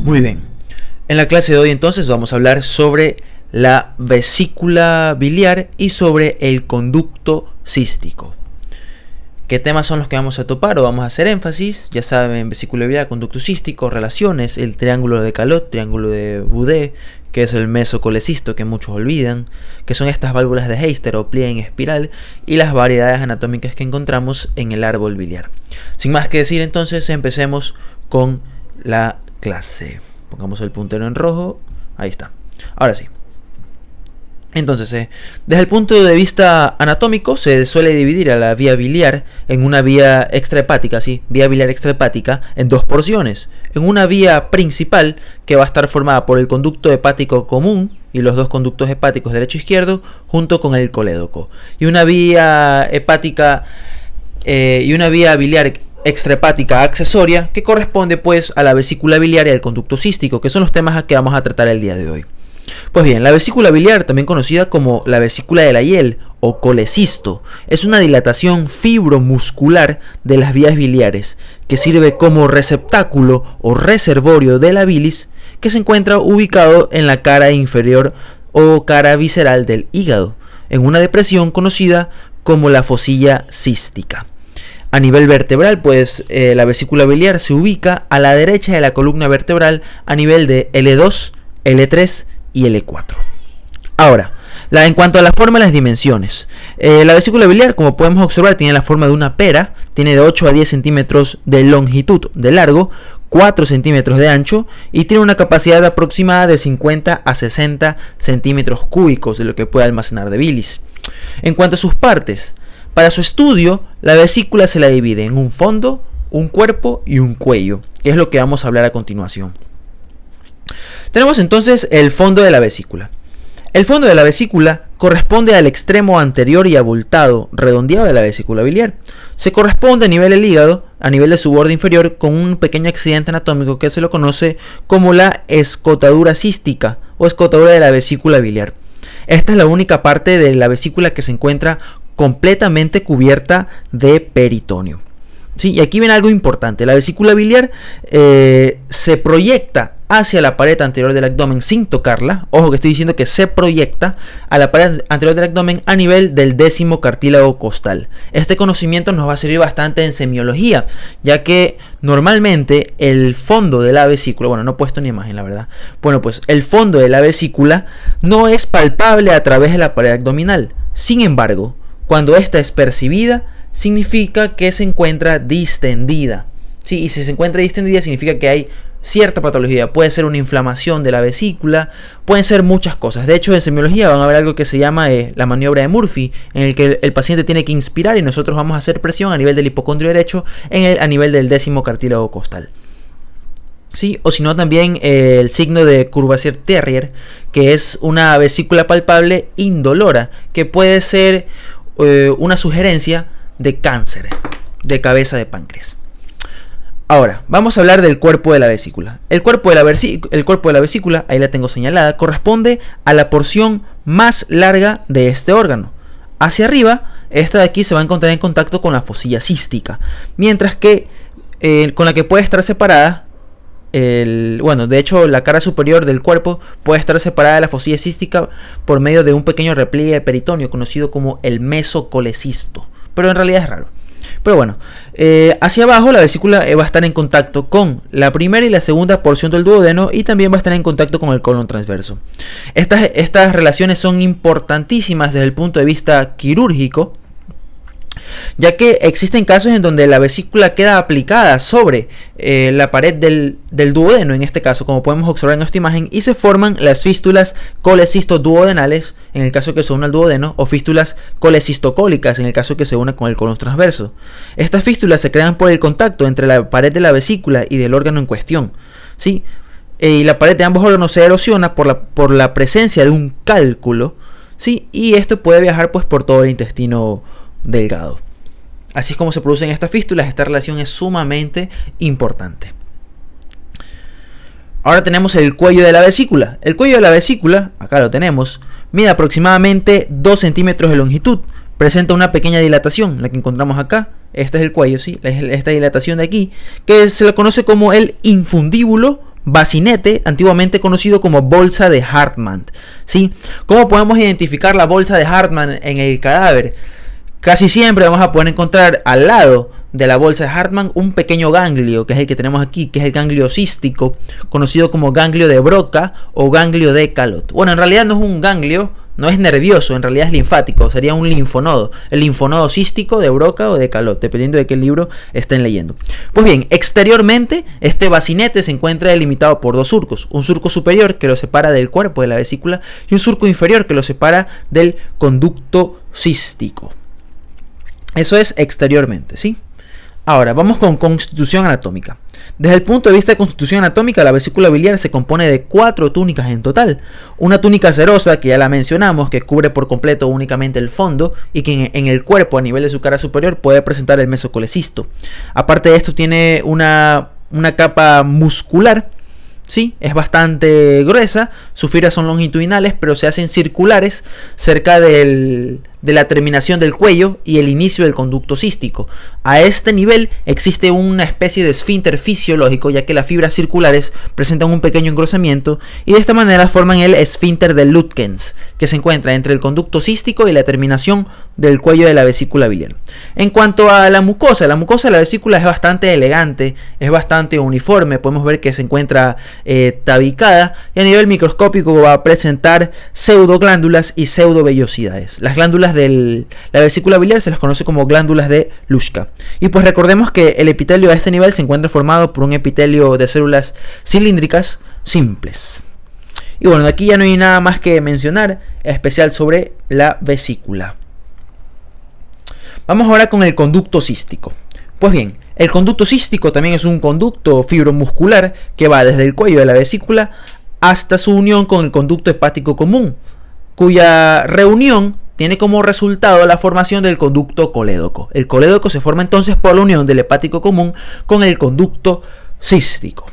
Muy bien, en la clase de hoy entonces vamos a hablar sobre la vesícula biliar y sobre el conducto cístico. ¿Qué temas son los que vamos a topar o vamos a hacer énfasis? Ya saben, vesícula biliar, conducto cístico, relaciones, el triángulo de Calot, triángulo de Boudet, que es el mesocolecisto que muchos olvidan, que son estas válvulas de Heister o pliegue en espiral, y las variedades anatómicas que encontramos en el árbol biliar. Sin más que decir entonces, empecemos con la clase. Pongamos el puntero en rojo. Ahí está. Ahora sí. Entonces, desde el punto de vista anatómico, se suele dividir a la vía biliar en una vía extrahepática, ¿sí? Vía biliar extrahepática en dos porciones. En una vía principal, que va a estar formada por el conducto hepático común y los dos conductos hepáticos derecho e izquierdo, junto con el colédoco. Y una vía hepática y una vía biliar extrahepática accesoria, que corresponde pues a la vesícula biliar y al conducto cístico, que son los temas que vamos a tratar el día de hoy. Pues bien, la vesícula biliar, también conocida como la vesícula de Lyell o colecisto, es una dilatación fibromuscular de las vías biliares que sirve como receptáculo o reservorio de la bilis, que se encuentra ubicado en la cara inferior o cara visceral del hígado, en una depresión conocida como la fosilla cística. A nivel vertebral, pues la vesícula biliar se ubica a la derecha de la columna vertebral a nivel de L2, L3 y L4. Ahora, en cuanto a la forma y las dimensiones, la vesícula biliar, como podemos observar, tiene la forma de una pera, tiene de 8 a 10 centímetros de longitud de largo, 4 centímetros de ancho y tiene una capacidad aproximada de 50 a 60 centímetros cúbicos de lo que puede almacenar de bilis. En cuanto a sus partes, para su estudio, la vesícula se la divide en un fondo, un cuerpo y un cuello, que es lo que vamos a hablar a continuación. Tenemos entonces el fondo de la vesícula. El fondo de la vesícula corresponde al extremo anterior y abultado, redondeado de la vesícula biliar. Se corresponde a nivel del hígado, a nivel de su borde inferior, con un pequeño accidente anatómico que se lo conoce como la escotadura cística o escotadura de la vesícula biliar. Esta es la única parte de la vesícula que se encuentra completamente cubierta de peritoneo. Sí, y aquí viene algo importante. La vesícula biliar se proyecta hacia la pared anterior del abdomen sin tocarla. Ojo que estoy diciendo que se proyecta a la pared anterior del abdomen a nivel del 10º cartílago costal. Este conocimiento nos va a servir bastante en semiología, ya que normalmente el fondo de la vesícula, bueno, no he puesto ni imagen la verdad. Bueno, pues el fondo de la vesícula no es palpable a través de la pared abdominal. Sin embargo, cuando esta es percibida, significa que se encuentra distendida. Sí, y si se encuentra distendida significa que hay cierta patología. Puede ser una inflamación de la vesícula, pueden ser muchas cosas. De hecho, en semiología van a ver algo que se llama la maniobra de Murphy, en el que el paciente tiene que inspirar y nosotros vamos a hacer presión a nivel del hipocondrio derecho a nivel del 10º cartílago costal. Sí, o si no también el signo de Courvoisier-Terrier, que es una vesícula palpable indolora, que puede ser una sugerencia de cáncer de cabeza de páncreas. Ahora, vamos a hablar del cuerpo de la vesícula. El cuerpo de la vesícula, ahí la tengo señalada, corresponde a la porción más larga de este órgano. Hacia arriba, esta de aquí se va a encontrar en contacto con la fosilla cística, mientras que con la que puede estar separada, de hecho la cara superior del cuerpo puede estar separada de la fosilla cística por medio de un pequeño repliegue de peritoneo conocido como el mesocolecisto, pero en realidad es raro. Pero bueno, hacia abajo la vesícula va a estar en contacto con la primera y la segunda porción del duodeno y también va a estar en contacto con el colon transverso. Estas relaciones son importantísimas desde el punto de vista quirúrgico, ya que existen casos en donde la vesícula queda aplicada sobre la pared del duodeno, en este caso, como podemos observar en esta imagen, y se forman las fístulas colecisto-duodenales, en el caso que se una al duodeno, o fístulas colecistocólicas, en el caso que se una con el colon transverso. Estas fístulas se crean por el contacto entre la pared de la vesícula y del órgano en cuestión, ¿sí? Y la pared de ambos órganos se erosiona por la presencia de un cálculo, ¿sí? Y esto puede viajar pues por todo el intestino delgado. Así es como se producen estas fístulas. Esta relación es sumamente importante. Ahora tenemos el cuello de la vesícula. El cuello de la vesícula, acá lo tenemos, mide aproximadamente 2 centímetros de longitud. Presenta una pequeña dilatación, la que encontramos acá. Este es el cuello, ¿sí? Esta dilatación de aquí, que se le conoce como el infundíbulo bacinete, antiguamente conocido como bolsa de Hartmann, ¿sí? ¿Cómo podemos identificar la bolsa de Hartmann en el cadáver? Casi siempre vamos a poder encontrar al lado de la bolsa de Hartmann un pequeño ganglio, que es el que tenemos aquí, que es el ganglio cístico, conocido como ganglio de Broca o ganglio de Calot. Bueno, en realidad no es un ganglio, no es nervioso, en realidad es linfático, sería un linfonodo, el linfonodo cístico de Broca o de Calot, dependiendo de qué libro estén leyendo. Pues bien, exteriormente este bacinete se encuentra delimitado por 2 surcos, un surco superior que lo separa del cuerpo de la vesícula y un surco inferior que lo separa del conducto cístico. Eso es exteriormente, ¿sí? Ahora, vamos con constitución anatómica. Desde el punto de vista de constitución anatómica, la vesícula biliar se compone de 4 túnicas en total. Una túnica serosa, que ya la mencionamos, que cubre por completo únicamente el fondo y que en el cuerpo, a nivel de su cara superior, puede presentar el mesocolecisto. Aparte de esto, tiene una capa muscular, ¿sí? Es bastante gruesa, sus fibras son longitudinales, pero se hacen circulares cerca de la terminación del cuello y el inicio del conducto cístico. A este nivel existe una especie de esfínter fisiológico, ya que las fibras circulares presentan un pequeño engrosamiento y de esta manera forman el esfínter de Lütgens, que se encuentra entre el conducto cístico y la terminación del cuello de la vesícula biliar. En cuanto a la mucosa de la vesícula es bastante elegante, es bastante uniforme, podemos ver que se encuentra tabicada y a nivel microscópico va a presentar pseudoglándulas y pseudovellosidades. Las glándulas de la vesícula biliar se las conoce como glándulas de Luschka. Y pues recordemos que el epitelio a este nivel se encuentra formado por un epitelio de células cilíndricas simples. Y bueno, aquí ya no hay nada más que mencionar especial sobre la vesícula. Vamos ahora con el conducto cístico. Pues bien, el conducto cístico también es un conducto fibromuscular que va desde el cuello de la vesícula hasta su unión con el conducto hepático común, cuya reunión tiene como resultado la formación del conducto colédoco. El colédoco se forma entonces por la unión del hepático común con el conducto cístico.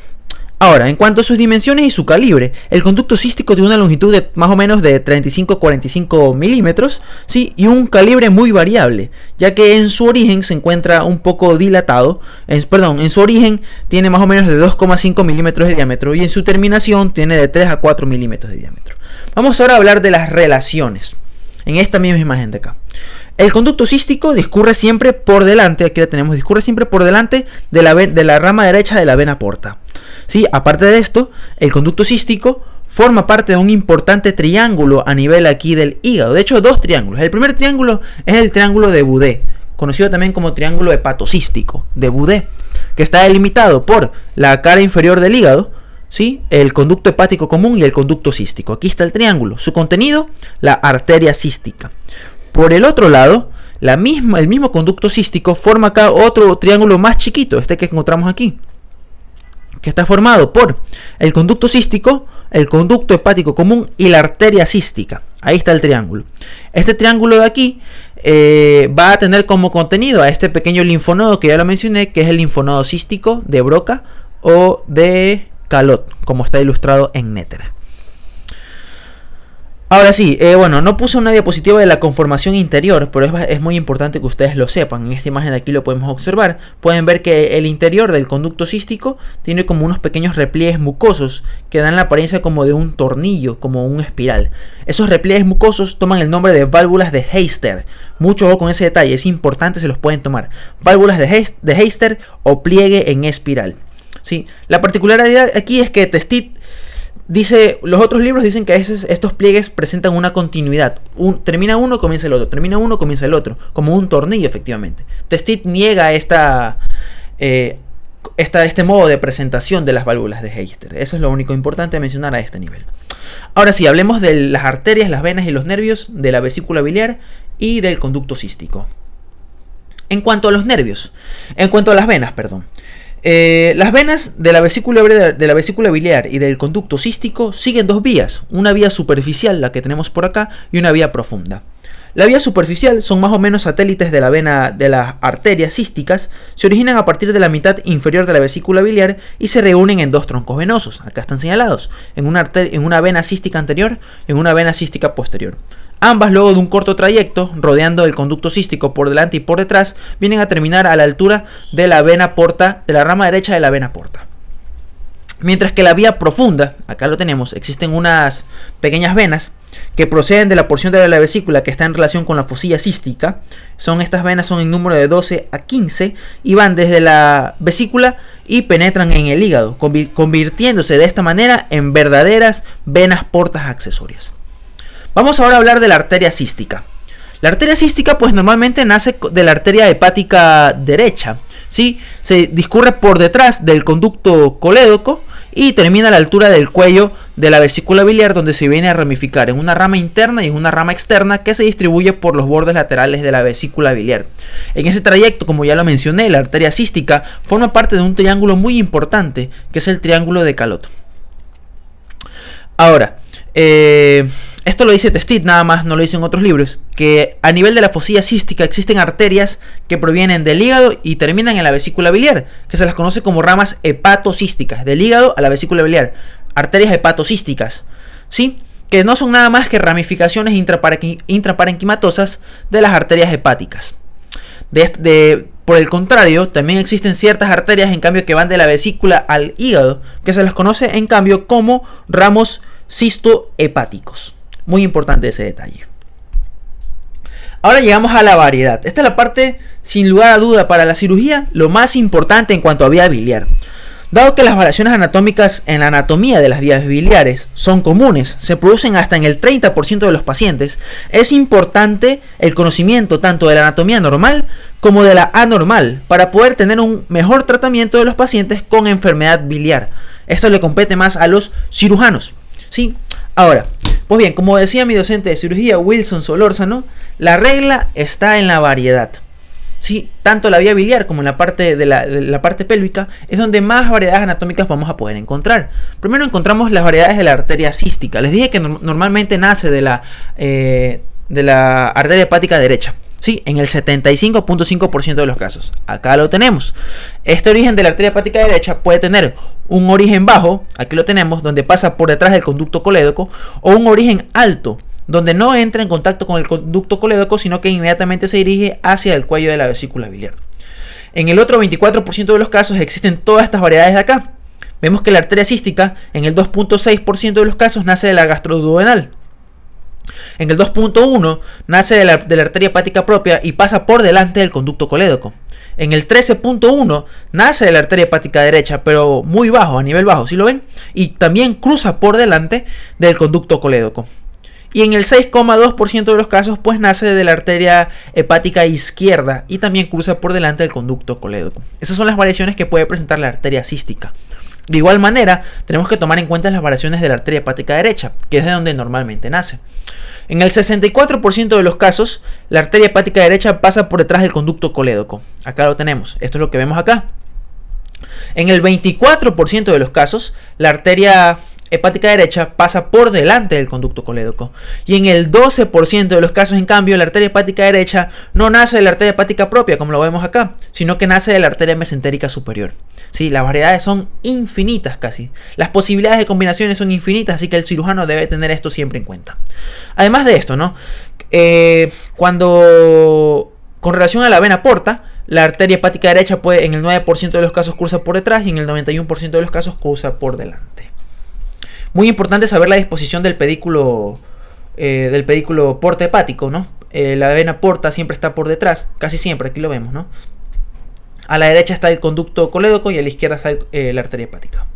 Ahora, en cuanto a sus dimensiones y su calibre, el conducto cístico tiene una longitud de más o menos de 35 a 45 milímetros, ¿sí? Y un calibre muy variable, ya que en su origen se encuentra un poco dilatado, en su origen tiene más o menos de 2,5 milímetros de diámetro y en su terminación tiene de 3 a 4 milímetros de diámetro. Vamos ahora a hablar de las relaciones, en esta misma imagen de acá. El conducto cístico discurre siempre por delante, aquí la tenemos, discurre siempre por delante de la rama derecha de la vena porta. ¿Sí? Aparte de esto, el conducto cístico forma parte de un importante triángulo a nivel aquí del hígado. De hecho, 2 triángulos. El primer triángulo es el triángulo de Boudet, conocido también como triángulo hepatocístico de Boudet, que está delimitado por la cara inferior del hígado, ¿sí? El conducto hepático común y el conducto cístico. Aquí está el triángulo. Su contenido, la arteria cística. Por el otro lado, el mismo conducto cístico forma acá otro triángulo más chiquito, este que encontramos aquí, que está formado por el conducto cístico, el conducto hepático común y la arteria cística. Ahí está el triángulo. Este triángulo de aquí va a tener como contenido a este pequeño linfonodo que ya lo mencioné, que es el linfonodo cístico de Broca o de Calot, como está ilustrado en Netter. Ahora sí, bueno, no puse una diapositiva de la conformación interior, pero es muy importante que ustedes lo sepan. En esta imagen de aquí lo podemos observar. Pueden ver que el interior del conducto cístico tiene como unos pequeños repliegues mucosos que dan la apariencia como de un tornillo, como un espiral. Esos repliegues mucosos toman el nombre de válvulas de Heister. Mucho ojo con ese detalle, es importante, se los pueden tomar. Válvulas de Heister o pliegue en espiral. ¿Sí? La particularidad aquí es que Testit dice, los otros libros dicen que estos pliegues presentan una continuidad. Termina uno, comienza el otro. Termina uno, comienza el otro. Como un tornillo, efectivamente. Testit niega este modo de presentación de las válvulas de Heister. Eso es lo único importante a mencionar a este nivel. Ahora sí, hablemos de las arterias, las venas y los nervios de la vesícula biliar y del conducto cístico. En cuanto a los nervios, en cuanto a las venas, perdón. Las venas de la vesícula biliar y del conducto cístico siguen 2 vías, una vía superficial, la que tenemos por acá, y una vía profunda. La vía superficial son más o menos satélites de la vena de las arterias císticas, se originan a partir de la mitad inferior de la vesícula biliar y se reúnen en dos troncos venosos, acá están señalados, en una vena cística anterior y en una vena cística posterior. Ambas, luego de un corto trayecto, rodeando el conducto cístico por delante y por detrás, vienen a terminar a la altura de la vena porta, de la rama derecha de la vena porta. Mientras que la vía profunda, acá lo tenemos, existen unas pequeñas venas que proceden de la porción de la vesícula que está en relación con la fosilla cística. Estas venas son en número de 12 a 15 y van desde la vesícula y penetran en el hígado, convirtiéndose de esta manera en verdaderas venas portas accesorias. Vamos ahora a hablar de la arteria cística. La arteria cística pues normalmente nace de la arteria hepática derecha, ¿sí? Se discurre por detrás del conducto colédoco y termina a la altura del cuello de la vesícula biliar, donde se viene a ramificar en una rama interna y en una rama externa que se distribuye por los bordes laterales de la vesícula biliar. En ese trayecto, como ya lo mencioné, la arteria cística forma parte de un triángulo muy importante que es el triángulo de Calot. Ahora, esto lo dice Testit, nada más, no lo dice en otros libros, que a nivel de la fosilla cística existen arterias que provienen del hígado y terminan en la vesícula biliar, que se las conoce como ramas hepatocísticas, del hígado a la vesícula biliar, arterias hepatocísticas, ¿sí? Que no son nada más que ramificaciones intraparenquimatosas de las arterias hepáticas. Por el contrario, también existen ciertas arterias, en cambio, que van de la vesícula al hígado, que se las conoce, en cambio, como ramos cistohepáticos. Muy importante ese detalle. Ahora llegamos a la variedad. Esta es la parte, sin lugar a duda, para la cirugía, lo más importante en cuanto a vía biliar. Dado que las variaciones anatómicas en la anatomía de las vías biliares son comunes, se producen hasta en el 30% de los pacientes, es importante el conocimiento tanto de la anatomía normal como de la anormal para poder tener un mejor tratamiento de los pacientes con enfermedad biliar. Esto le compete más a los cirujanos, ¿sí? Ahora, pues bien, como decía mi docente de cirugía, Wilson Solórzano, la regla está en la variedad. Sí, tanto la vía biliar como en la parte de la parte pélvica es donde más variedades anatómicas vamos a poder encontrar. Primero encontramos las variedades de la arteria cística. Les dije que normalmente nace de la arteria hepática derecha, ¿sí? En el 75.5% de los casos. Acá lo tenemos. Este origen de la arteria hepática derecha puede tener un origen bajo, aquí lo tenemos, donde pasa por detrás del conducto colédoco, o un origen alto, donde no entra en contacto con el conducto colédoco, sino que inmediatamente se dirige hacia el cuello de la vesícula biliar. En el otro 24% de los casos existen todas estas variedades de acá. Vemos que la arteria cística en el 2.6% de los casos nace de la gastroduodenal. En el 2.1 nace de la arteria hepática propia y pasa por delante del conducto colédoco. En el 13.1 nace de la arteria hepática derecha, pero muy bajo, a nivel bajo, ¿sí lo ven? Y también cruza por delante del conducto colédoco. Y en el 6.2% de los casos, pues nace de la arteria hepática izquierda y también cruza por delante del conducto colédoco. Esas son las variaciones que puede presentar la arteria cística. De igual manera, tenemos que tomar en cuenta las variaciones de la arteria hepática derecha, que es de donde normalmente nace. En el 64% de los casos, la arteria hepática derecha pasa por detrás del conducto colédoco. Acá lo tenemos. Esto es lo que vemos acá. En el 24% de los casos, la arteria hepática derecha pasa por delante del conducto colédoco. Y en el 12% de los casos, en cambio, la arteria hepática derecha no nace de la arteria hepática propia, como lo vemos acá, sino que nace de la arteria mesentérica superior. Sí, las variedades son infinitas casi. Las posibilidades de combinaciones son infinitas, así que el cirujano debe tener esto siempre en cuenta. Además de esto, ¿no? Con relación a la vena porta, la arteria hepática derecha puede, en el 9% de los casos cruza por detrás y en el 91% de los casos cruza por delante. Muy importante saber la disposición del pedículo porta hepático, ¿no? La vena porta siempre está por detrás, casi siempre, aquí lo vemos, ¿no? A la derecha está el conducto colédoco y a la izquierda está la arteria hepática.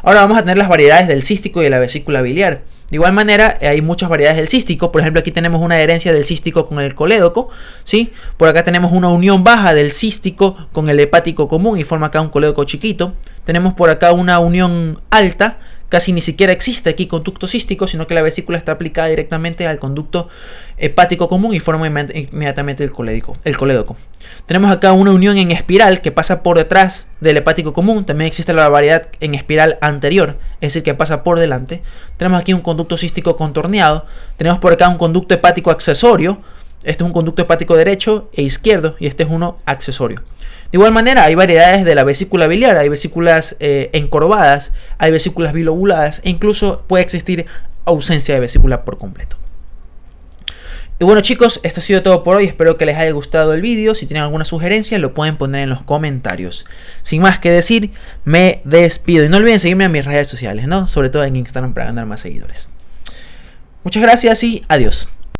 Ahora vamos a tener las variedades del cístico y de la vesícula biliar. De igual manera, hay muchas variedades del cístico. Por ejemplo, aquí tenemos una adherencia del cístico con el colédoco, ¿sí? Por acá tenemos una unión baja del cístico con el hepático común y forma acá un colédoco chiquito. Tenemos por acá una unión alta. Casi ni siquiera existe aquí conducto cístico, sino que la vesícula está aplicada directamente al conducto hepático común y forma inmediatamente el colédoco. Tenemos acá una unión en espiral que pasa por detrás del hepático común. También existe la variedad en espiral anterior, es decir, que pasa por delante. Tenemos aquí un conducto cístico contorneado. Tenemos por acá un conducto hepático accesorio, Este es un conducto hepático derecho e izquierdo y este es uno accesorio. De igual manera, hay variedades de la vesícula biliar, hay vesículas encorvadas, hay vesículas bilobuladas e incluso puede existir ausencia de vesícula por completo. Y bueno chicos, esto ha sido todo por hoy, espero que les haya gustado el vídeo. Si tienen alguna sugerencia lo pueden poner en los comentarios. Sin más que decir, me despido y no olviden seguirme en mis redes sociales, ¿no? Sobre todo en Instagram para ganar más seguidores. Muchas gracias y adiós.